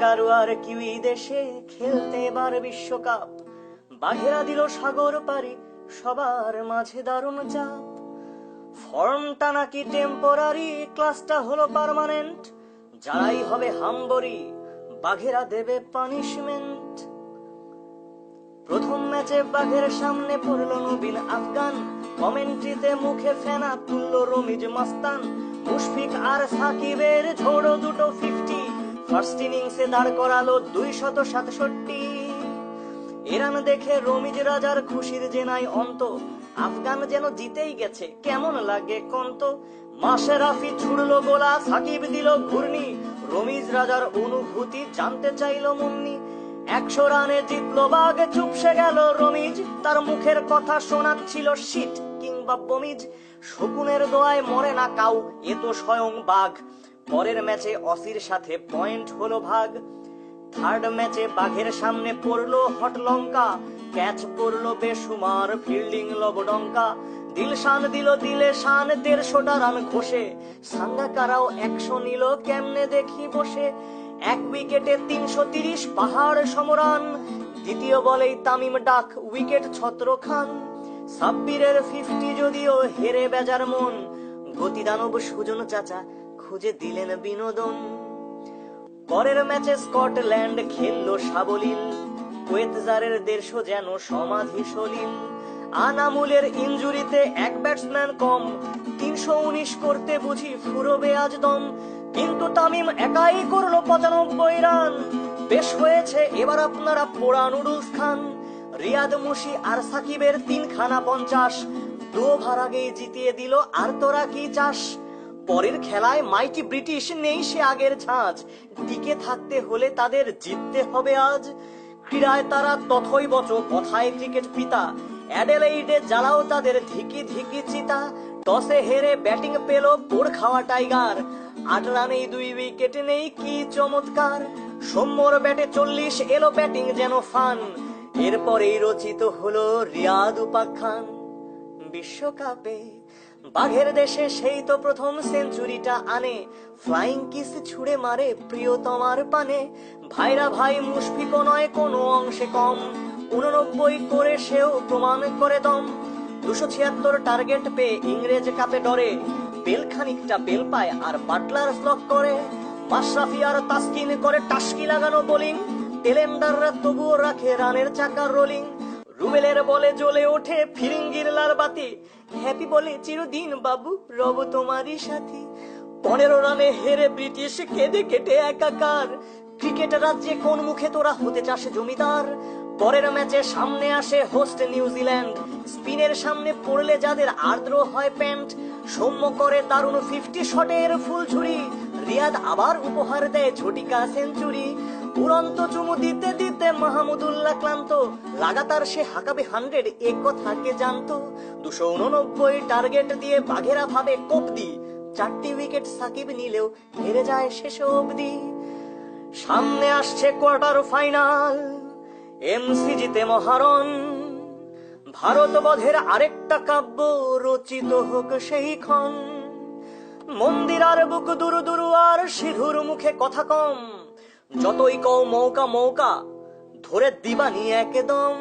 Kangaroo আর kiwi দেশে খেলতে এবার বিশ্বকাপ। বাঘেরা দিল সাগর পারি, সবার মাঝে দারুণ চাপ। ফর্মটা নাকি টেম্পোরারি, ক্লাসটা হলো পার্মানেন্ট। যারাই হবে হাম্বরি, বাঘেরা দেবে পানিশমেন্ট। প্রথম ম্যাচে বাঘের সামনে পড়ল নবীন আফগান। কমেন্ট্রিতে মুখে ফেনা তুলল রমিজ মাস্তান। মুশফিক আর সাকিবের ঝোড়ো দুটো 50। ফার্স্ট ইনিংসে দাঁড় করালো 267। এ রান দেখে রমিজ রাজার খুশির যে নাই অন্ত। আফগান যেন জিতেই গেছে, কেমন লাগে কন্ত। মাশরাফি ছুড়লো গোলা, সাকিব দিল ঘূর্ণি। রমিজ রাজার অনুভূতি জানতে চাইলো মুন্নি। 100 রানে জিতলো বাঘ, চুপসে গেল রমিজ। তার মুখের কথা শোনাচ্ছিল শীত কিংবা বমিজ। শকুনের দোয়ায় মরে না কাউ, এ তো স্বয়ং বাঘ। পরের ম্যাচে অসির সাথে পয়েন্ট হলো ভাগ। থার্ড ম্যাচে বাঘের সামনে পড়লো হট লঙ্কা। ক্যাচ পড়লো বেসুমার, ফিল্ডিং লবডঙ্কা। দিলশান দিল দিলে শান 150টা রান ঘষে। সাঙ্গাকারাও 100 নিল কেমনে দেখি বসে। 1 উইকেটে 330 পাহাড় সমরান। দ্বিতীয় বলেই তামিম ডাক, উইকেট ছত্র খান। সাব্বিরের 50 যদিও হেরে বেজার মন। গতিদানব সুজন চাচা খুঁজে দিলেন বিনোদন। পরের ম্যাচে স্কটল্যান্ড খেললো সাবলীল। কোয়েতজারের 150 যেন সমাধি সলিল। আনামুলের ইনজুরিতে 1 ব্যাটসম্যান কম। 319 করতে বুঝি ফুরবে আজ দম। কিন্তু তামিম একাই করলো 95 রান। বেশ হয়েছে এবার আপনারা পোড়া নুডলস খান। রিয়াদ মুশি আর সাকিবের 3 খানা 50। 2 ওভার আগেই জিতিয়ে দিল, আর তোরা কি চাস। পরের খেলায় মাইটি ব্রিটিশ নেই সে আগের ঝাঁজ। টিকে থাকতে হলে তাদের জিততে হবে আজ। ক্রীড়ায় তারা তথই বচ, কথায় ক্রিকেট পিতা। অ্যাডেলেইডে জ্বালাও তাদের ধিকি ধিকি চিতা। টসে হেরে ব্যাটিং পেল পোড় খাওয়া টাইগার। 8 রানেই 2 উইকেট নেই, কি চমৎকার। সৌম্যর ব্যাটে 40, এলো ব্যাটিং যেন ফান। এরপরেই রচিত হলো রিয়াদ উপাখ্যান। বিশ্বকাপে বাঘের দেশে সেই তো প্রথম সেঞ্চুরিটা আনে। ফ্লাইং কিস ছুড়ে মারে প্রিয়তমার পানে। ভাইরা ভাই মুশফিকও নয় কোনো অংশে কম। 89 করে সেও প্রমাণ করে দম। 276 টার্গেট পেয়ে ইংরেজ কাপে ডরে। বেল খানিকটা বেল পায় আর বাটলার স্লক করে। মাশরাফি আর তাসকিন করে টাস্কি লাগানো বোলিং। টেলেন্ডাররা তবুও রাখে রানের চাকার রোলিং। রুবেলের বলে জ্বলে ওঠে ফিরিঙ্গির লাল বাতি। হ্যাপি বলে চিরদিন বাবু রব তোমারই সাথী। 15 রানে হেরে ব্রিটিশ কেঁদে কেটে একাকার। ক্রিকেট রাজ্যে কোন মুখে তোরা হতে চাস জমিদার। পরের ম্যাচে সামনে আসে হোস্ট নিউজিল্যান্ড। স্পিনের সামনে পড়লে যাদের আর্দ্র হয় প্যান্ট। সৌম্য করে দারুণ 50 শটের ফুল ঝুড়ি। রিয়াদ আবার উপহার দেয় ঝটিকা সেঞ্চুরি। উড়ন্ত চুমু দিতে দিতে মাহমুদুল্লাহ ক্লান্ত। লাগাতার সে হাঁকাবে 100, এ কথা কে জানতো। 289 টার্গেট দিয়ে বাঘেরা ভাবে কবদি। 4টি উইকেট সাকিব নিলেও হেরে যায় শেষ অবধি। সামনে আসছে কোয়ার্টার ফাইনাল, এমসিজিতে মহারণ। ভারত বধের আরেকটা কাব্য রচিত হোক সেই ক্ষণ। মন্দির আর বুক দুরু দুরু আর সিধুর মুখে কথা কম। যতই কও মৌকা মৌকা ধরে দিবানি একদম।